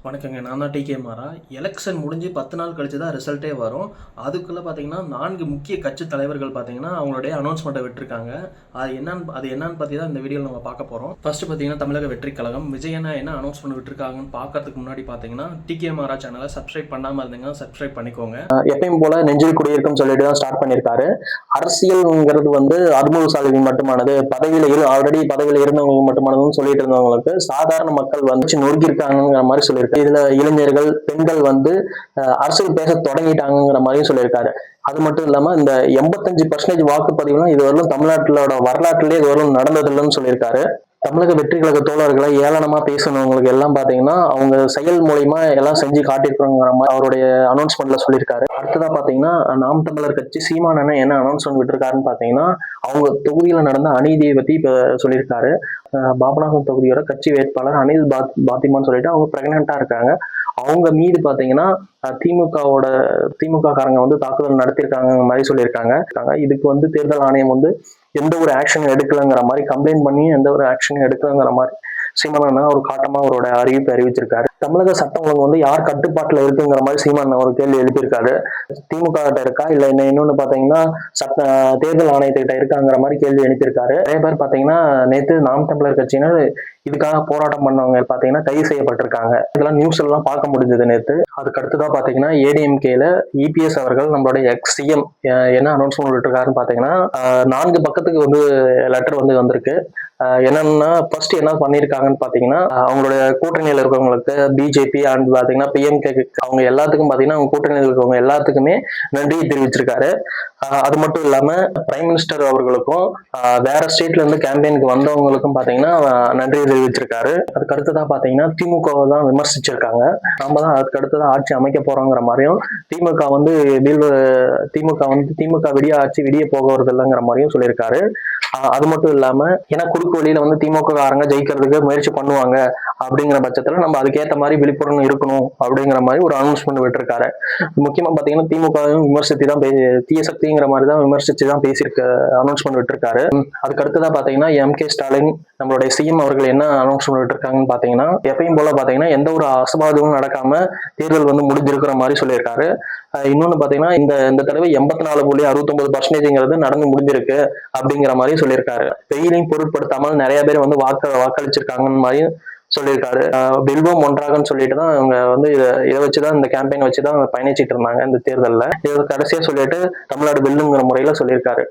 வணக்கங்க. நான் தான் டிகே மாறா. எலெக்ஷன் முடிஞ்சு 10 நாள் கழிச்சு தான் ரிசல்ட்டே வரும். அதுக்குள்ள பார்த்தீங்கன்னா, 4 முக்கிய கட்சி தலைவர்கள் பார்த்தீங்கன்னா, அவங்களுடைய அனௌன்ஸ்மெண்ட்ட விட்டுருக்காங்க. அது என்னன்னு பத்தி தான் இந்த வீடியோல நம்ம பார்க்க போறோம். ஃபர்ஸ்ட் பார்த்தீங்கன்னா, தமிழக வெற்றி கழகம் விஜயண்ணா என்ன அனௌன்ஸ்மெண்ட் விட்டுருக்காங்கன்னு பார்க்கறதுக்கு முன்னாடி பார்த்தீங்கன்னா, டிகே மாறா சேனலை சப்ஸ்கிரைப் பண்ணாம இருந்தீங்கன்னா சப்ஸ்கிரைப் பண்ணிக்கோங்க. எப்பயும் போல நெஞ்சில் குடியிருக்கும் சொல்லிட்டு தான் ஸ்டார்ட் பண்ணியிருக்காரு. அரசியல்ங்கிறது 60% மட்டுமானது, ஆல்ரெடி பதவியில இருந்தவங்களுக்கு மட்டுமானதுன்னு சொல்லிட்டு இருந்தவங்களுக்கு சாதாரண மக்கள் நொறுக்கி இருக்காங்கிற மாதிரி சொல்லியிருக்காரு. இதுல இளைஞர்கள், பெண்கள் அரசியல் பேச தொடங்கிட்டாங்கிற மாதிரியும் சொல்லியிருக்காரு. அது மட்டும் இல்லாம இந்த 85% வாக்குப்பதிவுலாம் இதுவரையிலும் தமிழ்நாட்டிலோட வரலாற்றிலேயே இதுவரையிலும் நடந்ததில்லைன்னு சொல்லியிருக்காரு. தமிழக வெற்றி கழக தோழர்களை ஏளனமா பேசணுங்களுக்கு எல்லாம் பாத்தீங்கன்னா அவங்க செயல் மூலியமா எல்லாம் செஞ்சு காட்டியிருக்காங்கிற மாதிரி அவருடைய அனௌன்ஸ்மெண்ட்ல சொல்லியிருக்காரு. அடுத்ததா பாத்தீங்கன்னா, நாம் தமிழர் கட்சி சீமான் என்ன அனௌன்ஸ்மெண்ட் விட்டுருக்காருன்னு பாத்தீங்கன்னா, அவங்க தொகுதியில நடந்த அநீதியை பத்தி இப்ப சொல்லியிருக்காரு. பாபநாசம் தொகுதியோட கட்சி வேட்பாளர் அனில் பாத்திமான்னு சொல்லிட்டு அவங்க பிரெக்னெண்டா இருக்காங்க. அவங்க மீது பாத்தீங்கன்னா திமுக காரங்க தாக்குதல் நடத்திருக்காங்க மாதிரி சொல்லியிருக்காங்க. இதுக்கு தேர்தல் ஆணையம் எந்த ஒரு ஆக்ஷனும் எடுக்கலங்கிற மாதிரி கம்ப்ளைண்ட் பண்ணி எந்த ஒரு ஆக்ஷனும் எடுக்கலங்கிற மாதிரி சீமான் ஒரு காட்டமா அவரோட அறிவிப்பு அறிவிச்சிருக்காரு. தமிழக சட்டம் ஒழுங்கு யார் கட்டுப்பாட்டுல இருக்குங்கிற மாதிரி சீமான் ஒரு கேள்வி எழுப்பியிருக்காரு. திமுக கிட்ட இருக்கா இல்ல இன்னொன்னு பாத்தீங்கன்னா தேர்தல் ஆணையத்திட்ட இருக்காங்கிற மாதிரி கேள்வி எழுப்பியிருக்காரு. நிறைய பேர் பாத்தீங்கன்னா நேற்று நாம் தமிழர் கட்சியினர் இதுக்காக போராட்டம் பண்ணவங்க பாத்தீங்கன்னா கைது செய்யப்பட்டிருக்காங்க. இதெல்லாம் நியூஸ் எல்லாம் பார்க்க முடிஞ்சது நேற்று. அதுக்கு அடுத்துதான் பாத்தீங்கன்னா ஏடிஎம்கேல இபிஎஸ் அவர்கள் நம்மளுடைய எக்ஸ் சிஎம் என்ன அனௌன்ஸ்மெண்ட் விட்டுருக்காருன்னு பாத்தீங்கன்னா 4 பக்கத்துக்கு லெட்டர் வந்திருக்கு. என்னன்னா ஃபர்ஸ்ட் என்ன பண்ணிருக்காங்கன்னு பாத்தீங்கன்னா, அவங்களுடைய கூட்டணியில இருக்கவங்களுக்கு பிஜேபி அண்ட் பாத்தீங்கன்னா பிஎம்கே அவங்க எல்லாத்துக்கும் பாத்தீங்கன்னா அவங்க கூட்டணியில் இருக்கவங்க எல்லாத்துக்குமே நன்றியை தெரிவிச்சிருக்காரு. அது மட்டும் இல்லாம பிரைம் மினிஸ்டர் அவர்களுக்கும் வேற ஸ்டேட்ல இருந்து கேம்பெயினுக்கு வந்தவங்களுக்கும் பாத்தீங்கன்னா நன்றியை தெரிவிச்சிருக்காரு. அதுக்கு அடுத்ததான் பாத்தீங்கன்னா திமுகவை தான் விமர்சிச்சிருக்காங்க. நாம தான் அதுக்கு அடுத்ததான் ஆட்சி அமைக்க போறோங்கிற மாதிரியும் திமுக விடிய ஆட்சி விடிய போகிறது இல்லைங்கிற மாதிரியும் சொல்லியிருக்காரு. அது மட்டும் இல்லாம ஏன்னா குறுக்கு வழியில திமுக காரங்க ஜெயிக்கிறதுக்கு முயற்சி பண்ணுவாங்க அப்படிங்கிற பட்சத்துல நம்ம அதுக்கேற்ற மாதிரி விழிப்புணர்வு இருக்கணும் அப்படிங்கிற மாதிரி ஒரு அனௌன்ஸ்மெண்ட் விட்டுருக்காரு. முக்கியமா பாத்தீங்கன்னா திமுகவும் விமர்சித்து தான் தீய சக்திங்கிற மாதிரி தான் விமர்சிச்சு தான் பேசியிருக்க அனௌன்ஸ்மெண்ட் விட்டுருக்காரு. அதுக்கு அடுத்ததான் பாத்தீங்கன்னா எம்.கே. ஸ்டாலின் நம்மளுடைய சிஎம் அவர்கள் என்ன அனௌன்ஸ்மெண்ட் விட்டுருக்காங்கன்னு பாத்தீங்கன்னா, எப்பயும் போல பாத்தீங்கன்னா எந்த ஒரு அசம்பாவிதமும் நடக்காம தேர்தல் முடிஞ்சிருக்கிற மாதிரி சொல்லியிருக்காரு. இன்னொன்னு பாத்தீங்கன்னா இந்த தடவை 84.69% நடந்து முடிஞ்சிருக்கு அப்படிங்கிற மாதிரி சொல்லியிருக்காரு. வெயிலையும் பொருட்படுத்தாமல் நிறைய பேர் வாக்களிச்சிருக்காங்கன்னு மாதிரி சொல்லியிருக்காரு. வெல்வோம் ஒன்றாகன்னு சொல்லிட்டு தான் அவங்க இதை வச்சுதான் இந்த கேம்பெயின் வச்சுதான் பயணிச்சிட்டு இருந்தாங்க இந்த தேர்தலில். இதை கடைசியா சொல்லிட்டு தமிழ்நாடு வெல்லுங்கிற முறையில சொல்லியிருக்காரு.